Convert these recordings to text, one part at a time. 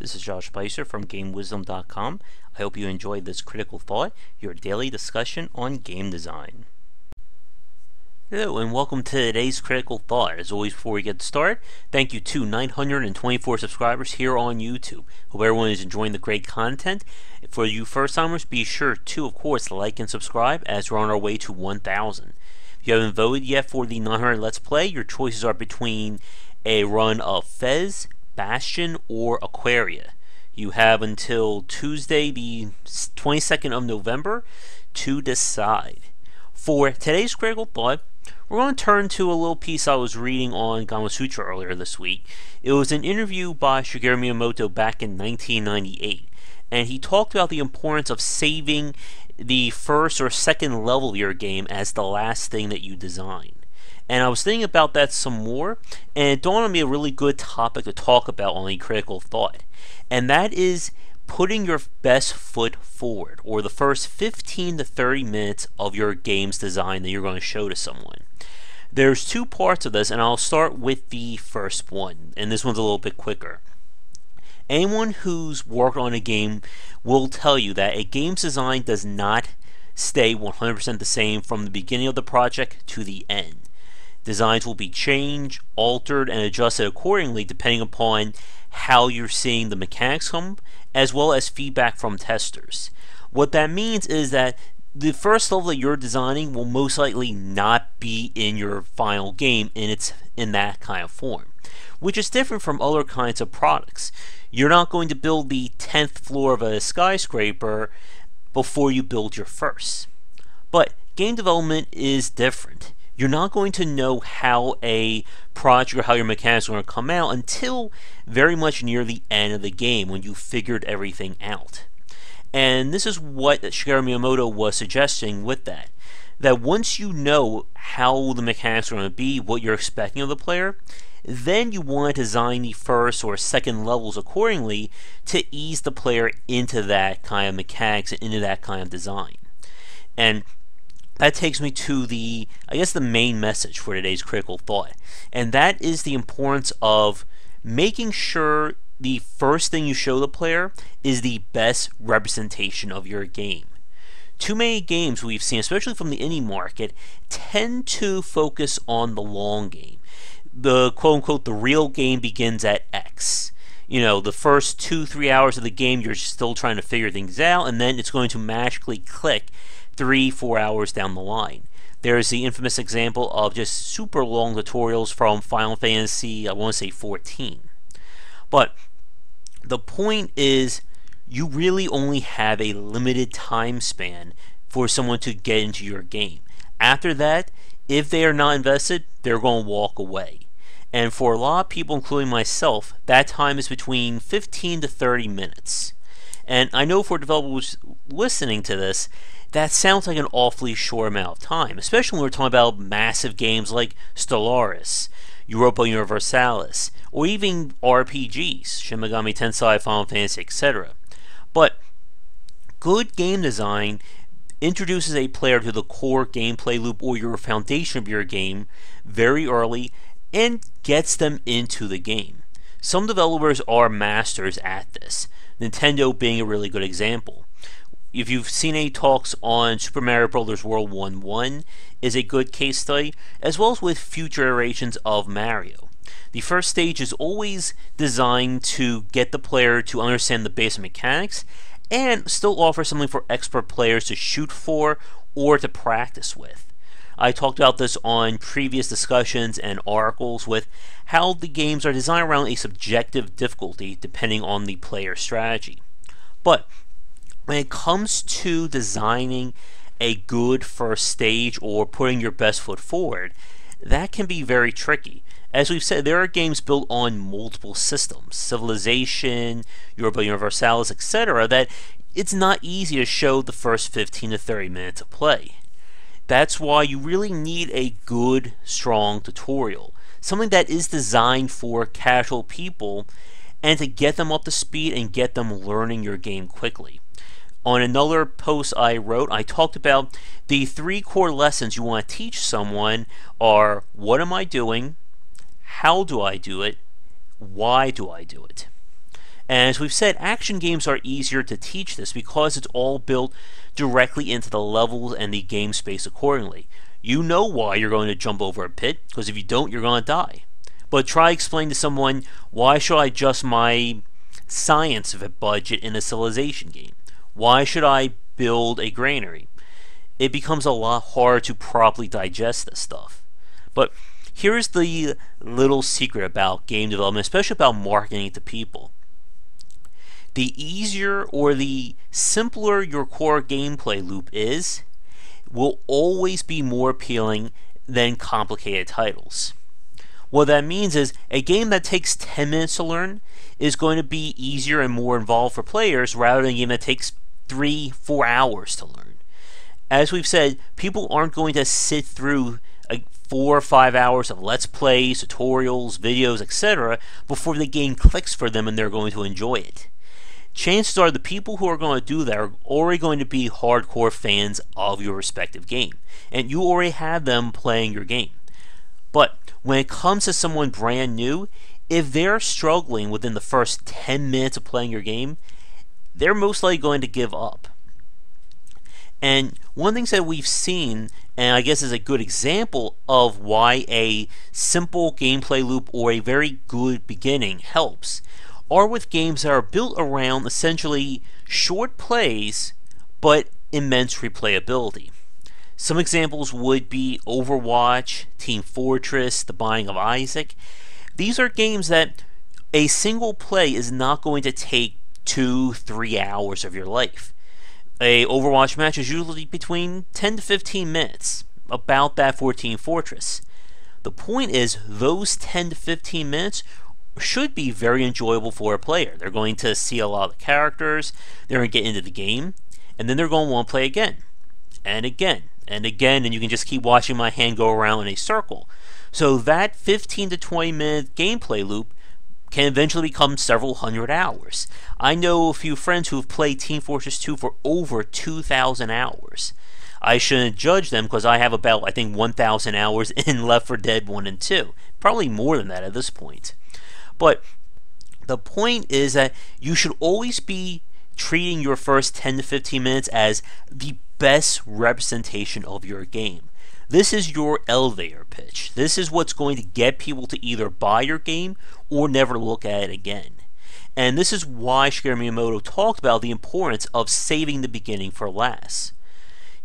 This is Josh Bycer from GameWisdom.com. I hope you enjoyed this Critical Thought, your daily discussion on game design. Hello and welcome to today's Critical Thought. As always, before we get started, thank you to 924 subscribers here on YouTube. Hope everyone is enjoying the great content. For you first-timers, be sure to, of course, like and subscribe as we're on our way to 1,000. If you haven't voted yet for the 900 Let's Play, your choices are between a run of Fez, Bastion, or Aquaria. You have until Tuesday the 22nd of November to decide. For today's Critical Thought, we're going to turn to a little piece I was reading on Gamasutra earlier this week. It was an interview by Shigeru Miyamoto back in 1998, and he talked about the importance of saving the first or second level of your game as the last thing that you design. And I was thinking about that some more, and it dawned on me a really good topic to talk about on a Critical Thought, and that is putting your best foot forward, or the first 15 to 30 minutes of your game's design that you're going to show to someone. There's two parts of this, and I'll start with the first one, and this one's a little bit quicker. Anyone who's worked on a game will tell you that a game's design does not stay 100% the same from the beginning of the project to the end. Designs will be changed, altered, and adjusted accordingly depending upon how you're seeing the mechanics come, as well as feedback from testers. What that means is that the first level that you're designing will most likely not be in your final game in that kind of form, which is different from other kinds of products. You're not going to build the 10th floor of a skyscraper before you build your first. But game development is different. You're not going to know how a project or how your mechanics are going to come out until very much near the end of the game when you figured everything out. And this is what Shigeru Miyamoto was suggesting with that. That once you know how the mechanics are going to be, what you're expecting of the player, then you want to design the first or second levels accordingly to ease the player into that kind of mechanics and into that kind of design. And that takes me to the main message for today's Critical Thought, and that is the importance of making sure the first thing you show the player is the best representation of your game. Too many games we've seen, especially from the indie market, tend to focus on the long game. The quote-unquote the real game begins at X. You know, the first 2-3 hours of the game you're still trying to figure things out, and then it's going to magically click 3-4 hours down the line. There's the infamous example of just super long tutorials from Final Fantasy, I want to say 14. But the point is, you really only have a limited time span for someone to get into your game. After that, if they are not invested, they're going to walk away. And for a lot of people, including myself, that time is between 15 to 30 minutes. And I know for developers listening to this, that sounds like an awfully short amount of time, especially when we're talking about massive games like Stellaris, Europa Universalis, or even RPGs, Shin Megami Tensei, Final Fantasy, etc. But good game design introduces a player to the core gameplay loop or your foundation of your game very early and gets them into the game. Some developers are masters at this, Nintendo being a really good example. If you've seen any talks on Super Mario Bros. World 1-1 is a good case study, as well as with future iterations of Mario. The first stage is always designed to get the player to understand the basic mechanics and still offer something for expert players to shoot for or to practice with. I talked about this on previous discussions and articles with how the games are designed around a subjective difficulty depending on the player strategy. But when it comes to designing a good first stage or putting your best foot forward, that can be very tricky. As we've said, there are games built on multiple systems, Civilization, Europa Universalis, etc., that it's not easy to show the first 15 to 30 minutes of play. That's why you really need a good, strong tutorial, something that is designed for casual people and to get them up to speed and get them learning your game quickly. On another post I wrote, I talked about the 3 core lessons you want to teach someone are: what am I doing? How do I do it? Why do I do it? And as we've said, action games are easier to teach this because it's all built directly into the levels and the game space accordingly. You know why you're going to jump over a pit, because if you don't, you're going to die. But try explaining to someone, why should I adjust my science budget in a civilization game? Why should I build a granary? It becomes a lot harder to properly digest this stuff. But here's the little secret about game development, especially about marketing it to people. The easier or the simpler your core gameplay loop is, will always be more appealing than complicated titles. What that means is a game that takes 10 minutes to learn is going to be easier and more involved for players rather than a game that takes 3-4 hours to learn. As we've said, people aren't going to sit through 4 or 5 hours of let's plays, tutorials, videos, etc. before the game clicks for them and they're going to enjoy it. Chances are the people who are going to do that are already going to be hardcore fans of your respective game, and you already have them playing your game. But when it comes to someone brand new, if they're struggling within the first 10 minutes of playing your game, they're most likely going to give up. And one of the things that we've seen, and I guess is a good example of why a simple gameplay loop or a very good beginning helps, are with games that are built around essentially short plays but immense replayability. Some examples would be Overwatch, Team Fortress, The Binding of Isaac. These are games that a single play is not going to take 2-3 hours of your life. A Overwatch match is usually between 10 to 15 minutes, about that for Team Fortress. The point is, those 10 to 15 minutes should be very enjoyable for a player. They're going to see a lot of the characters, they're going to get into the game, and then they're going to want to play again, and again, and again, and you can just keep watching my hand go around in a circle. So that 15 to 20 minute gameplay loop can eventually become several hundred hours. I know a few friends who have played Team Fortress 2 for over 2,000 hours. I shouldn't judge them because I have about, I think, 1,000 hours in Left 4 Dead 1 and 2. Probably more than that at this point. But the point is that you should always be treating your first 10 to 15 minutes as the best representation of your game. This is your elevator pitch. This is what's going to get people to either buy your game or never look at it again. And this is why Shigeru Miyamoto talked about the importance of saving the beginning for last.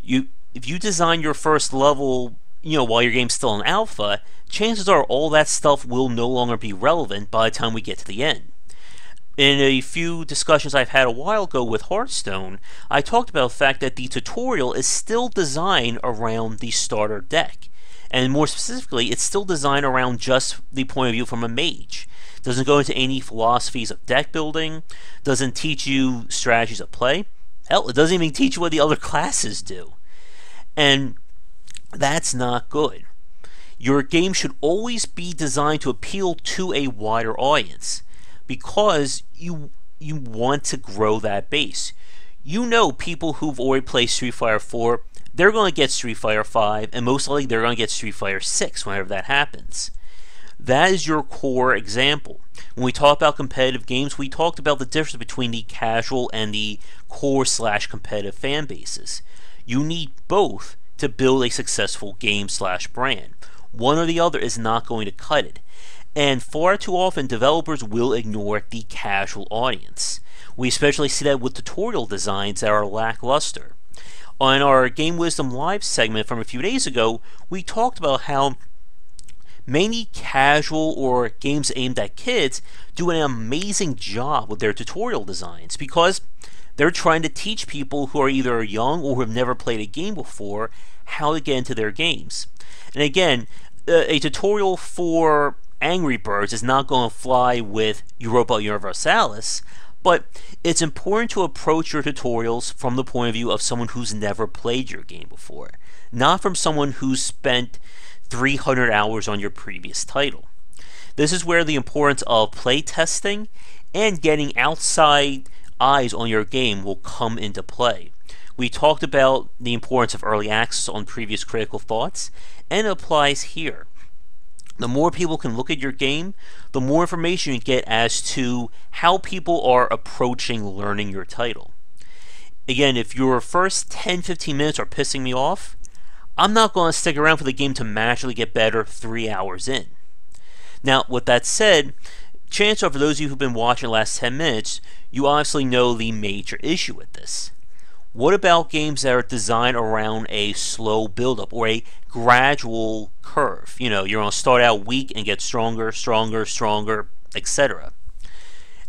If you design your first level, while your game's still in alpha, chances are all that stuff will no longer be relevant by the time we get to the end. In a few discussions I've had a while ago with Hearthstone, I talked about the fact that the tutorial is still designed around the starter deck. And more specifically, it's still designed around just the point of view from a mage. Doesn't go into any philosophies of deck building, doesn't teach you strategies of play. Hell, it doesn't even teach you what the other classes do. And that's not good. Your game should always be designed to appeal to a wider audience, because you want to grow that base. People who've already played Street Fighter 4, they're going to get Street Fighter 5, and most likely they're going to get Street Fighter 6 whenever that happens. That is your core example. When we talk about competitive games, we talked about the difference between the casual and the core/competitive fan bases. You need both to build a successful game/brand. One or the other is not going to cut it. And far too often, developers will ignore the casual audience. We especially see that with tutorial designs that are lackluster. On our Game Wisdom Live segment from a few days ago, we talked about how many casual or games aimed at kids do an amazing job with their tutorial designs because they're trying to teach people who are either young or who have never played a game before how to get into their games. And again, a tutorial for Angry Birds is not going to fly with Europa Universalis, but it's important to approach your tutorials from the point of view of someone who's never played your game before, not from someone who's spent 300 hours on your previous title. This is where the importance of play testing and getting outside eyes on your game will come into play. We talked about the importance of early access on previous critical thoughts, and it applies here. The more people can look at your game, the more information you get as to how people are approaching learning your title. Again, if your first 10-15 minutes are pissing me off, I'm not going to stick around for the game to magically get better 3 hours in. Now, with that said, chances are for those of you who've been watching the last 10 minutes, you obviously know the major issue with this. What about games that are designed around a slow build-up or a gradual curve? You know, you're going to start out weak and get stronger, stronger, stronger, etc.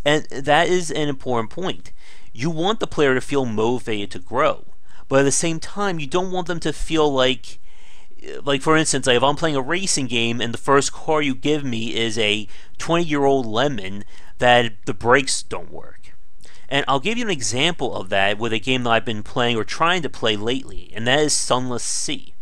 And that is an important point. You want the player to feel motivated to grow, but at the same time, you don't want them to feel like for instance, if I'm playing a racing game and the first car you give me is a 20-year-old lemon, that the brakes don't work. And I'll give you an example of that with a game that I've been playing or trying to play lately, and that is Sunless Sea.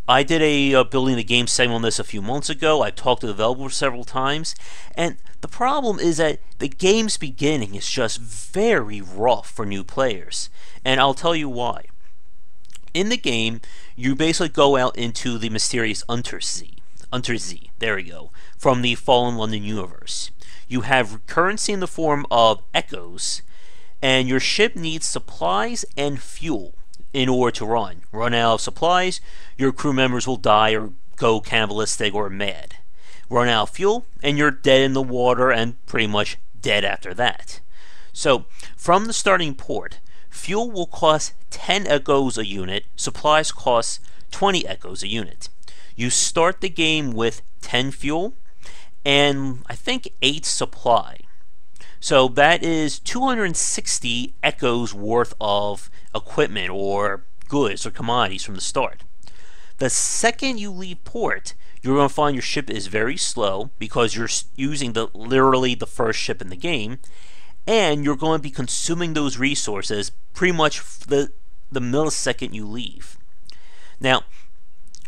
I did a building the game segment on this a few months ago. I've talked to the developer several times, and the problem is that the game's beginning is just very rough for new players, and I'll tell you why. In the game, you basically go out into the mysterious Untersee, there we go, from the Fallen London universe. You have currency in the form of echoes, and your ship needs supplies and fuel in order to run. Run out of supplies, your crew members will die or go cannibalistic or mad. Run out of fuel, and you're dead in the water and pretty much dead after that. So, from the starting port, fuel will cost 10 echoes a unit, supplies cost 20 echoes a unit. You start the game with 10 fuel, and I think 8 supply. So that is 260 echoes worth of equipment or goods or commodities from the start. The second you leave port, you're going to find your ship is very slow because you're using literally the first ship in the game, and you're going to be consuming those resources pretty much the millisecond you leave. Now,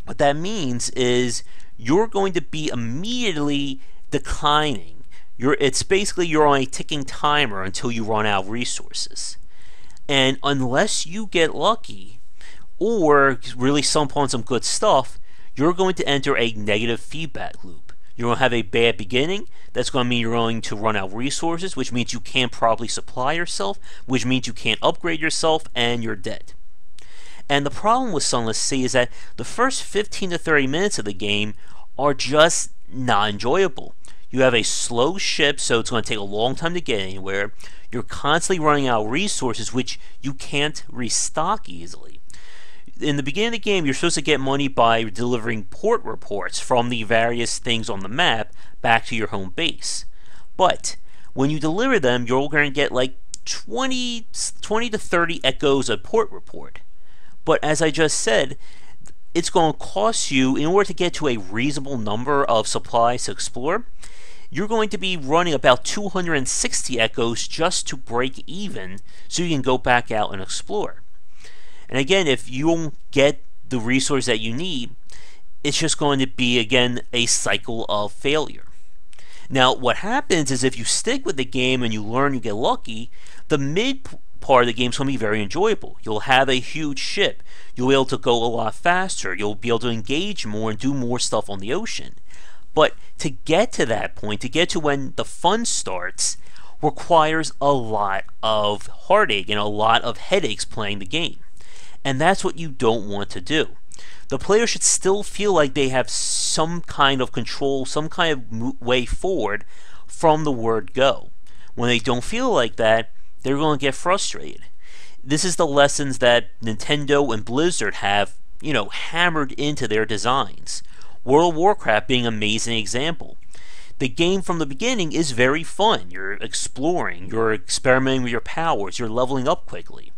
what that means is you're going to be immediately declining. It's basically you're on a ticking timer until you run out of resources. And unless you get lucky or really stump on some good stuff, you're going to enter a negative feedback loop. You're going to have a bad beginning. That's going to mean you're going to run out of resources, which means you can't properly supply yourself, which means you can't upgrade yourself, and you're dead. And the problem with Sunless Sea is that the first 15 to 30 minutes of the game are just not enjoyable. You have a slow ship, so it's going to take a long time to get anywhere. You're constantly running out of resources, which you can't restock easily. In the beginning of the game, you're supposed to get money by delivering port reports from the various things on the map back to your home base. But when you deliver them, you're going to get like 20 to 30 echoes a port report. But as I just said, it's going to cost you, in order to get to a reasonable number of supplies to explore, you're going to be running about 260 echoes just to break even so you can go back out and explore. And again, if you don't get the resource that you need, it's just going to be, again, a cycle of failure. Now, what happens is if you stick with the game and you learn, you get lucky, the mid part of the game is going to be very enjoyable. You'll have a huge ship. You'll be able to go a lot faster. You'll be able to engage more and do more stuff on the ocean. But to get to that point, to get to when the fun starts, requires a lot of heartache and a lot of headaches playing the game. And that's what you don't want to do. The player should still feel like they have some kind of control, some kind of way forward from the word go. When they don't feel like that, they're going to get frustrated. This is the lessons that Nintendo and Blizzard have, hammered into their designs. World of Warcraft being an amazing example. The game from the beginning is very fun. You're exploring, you're experimenting with your powers, you're leveling up quickly.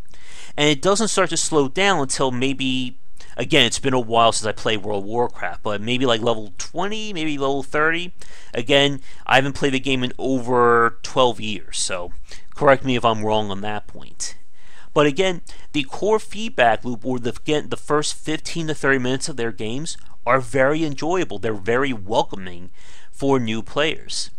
And it doesn't start to slow down until maybe, again, it's been a while since I played World of Warcraft, but maybe like level 20, maybe level 30. Again, I haven't played the game in over 12 years, so correct me if I'm wrong on that point. But again, the core feedback loop, or the first 15 to 30 minutes of their games, are very enjoyable. They're very welcoming for new players.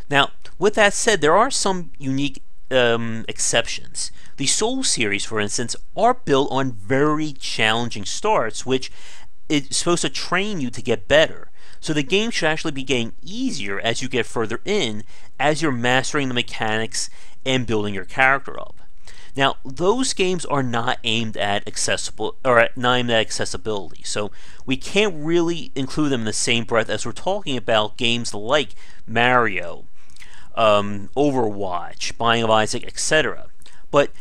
Now, with that said, there are some unique exceptions. The Soul series, for instance, are built on very challenging starts, which is supposed to train you to get better. So the game should actually be getting easier as you get further in, as you're mastering the mechanics and building your character up. Now, those games are not aimed at accessibility, so we can't really include them in the same breath as we're talking about games like Mario, Overwatch, Binding of Isaac, etc. But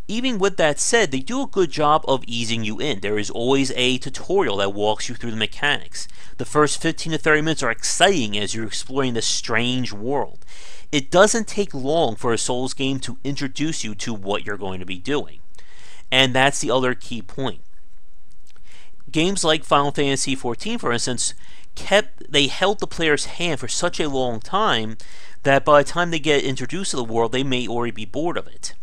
even with that said, they do a good job of easing you in. There is always a tutorial that walks you through the mechanics. The first 15 to 30 minutes are exciting as you're exploring this strange world. It doesn't take long for a Souls game to introduce you to what you're going to be doing. And that's the other key point. Games like Final Fantasy XIV, for instance, held the player's hand for such a long time that by the time they get introduced to the world, they may already be bored of it.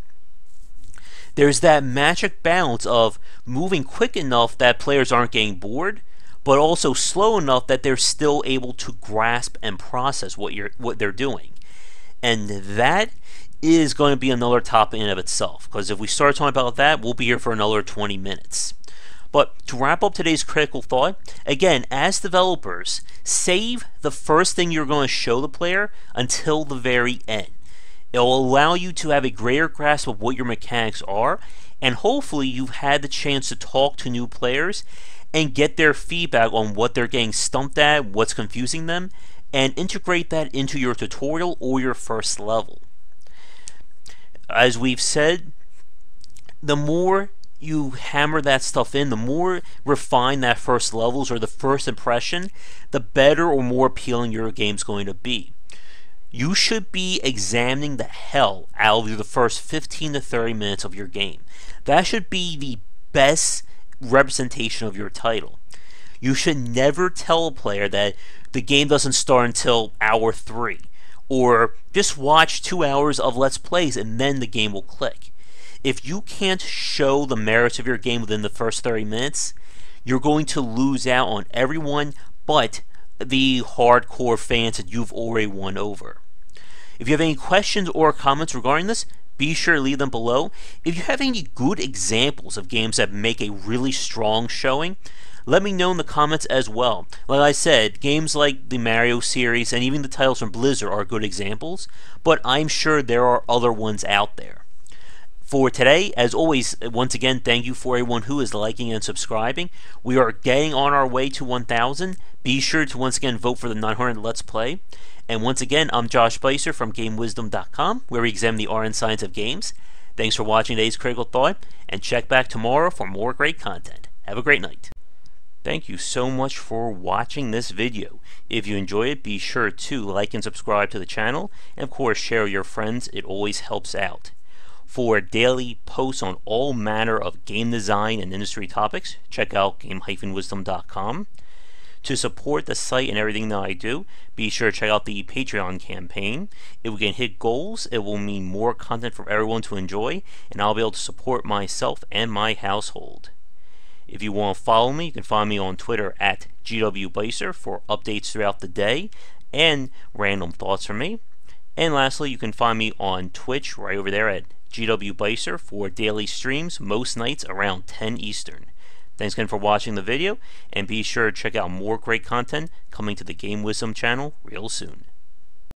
There's that magic balance of moving quick enough that players aren't getting bored, but also slow enough that they're still able to grasp and process what they're doing. And that is going to be another topic in of itself, because if we start talking about that, we'll be here for another 20 minutes. But to wrap up today's critical thought, again, as developers, save the first thing you're going to show the player until the very end. It'll allow you to have a greater grasp of what your mechanics are, and hopefully you've had the chance to talk to new players and get their feedback on what they're getting stumped at, what's confusing them, and integrate that into your tutorial or your first level. As we've said, the more you hammer that stuff in, the more refined that first levels or the first impression, the better or more appealing your game's going to be. You should be examining the hell out of the first 15 to 30 minutes of your game. That should be the best representation of your title. You should never tell a player that the game doesn't start until hour 3, or just watch 2 hours of Let's Plays and then the game will click. If you can't show the merits of your game within the first 30 minutes, you're going to lose out on everyone but the hardcore fans that you've already won over. If you have any questions or comments regarding this, be sure to leave them below. If you have any good examples of games that make a really strong showing, let me know in the comments as well. Like I said, games like the Mario series and even the titles from Blizzard are good examples, but I'm sure there are other ones out there. For today, as always, once again, thank you for everyone who is liking and subscribing. We are getting on our way to 1,000. Be sure to once again vote for the 900 Let's Play. And once again, I'm Josh Bycer from GameWisdom.com, where we examine the art and science of games. Thanks for watching today's Critical Thought, and check back tomorrow for more great content. Have a great night. Thank you so much for watching this video. If you enjoy it, be sure to like and subscribe to the channel, and of course share with your friends. It always helps out. For daily posts on all manner of game design and industry topics, check out game-wisdom.com. To support the site and everything that I do, be sure to check out the Patreon campaign. If we can hit goals, it will mean more content for everyone to enjoy, and I'll be able to support myself and my household. If you want to follow me, you can find me on Twitter at GWBycer for updates throughout the day and random thoughts from me. And lastly, you can find me on Twitch right over there at GWBycer for daily streams most nights around 10 Eastern. Thanks again for watching the video, and be sure to check out more great content coming to the Game Wisdom channel real soon.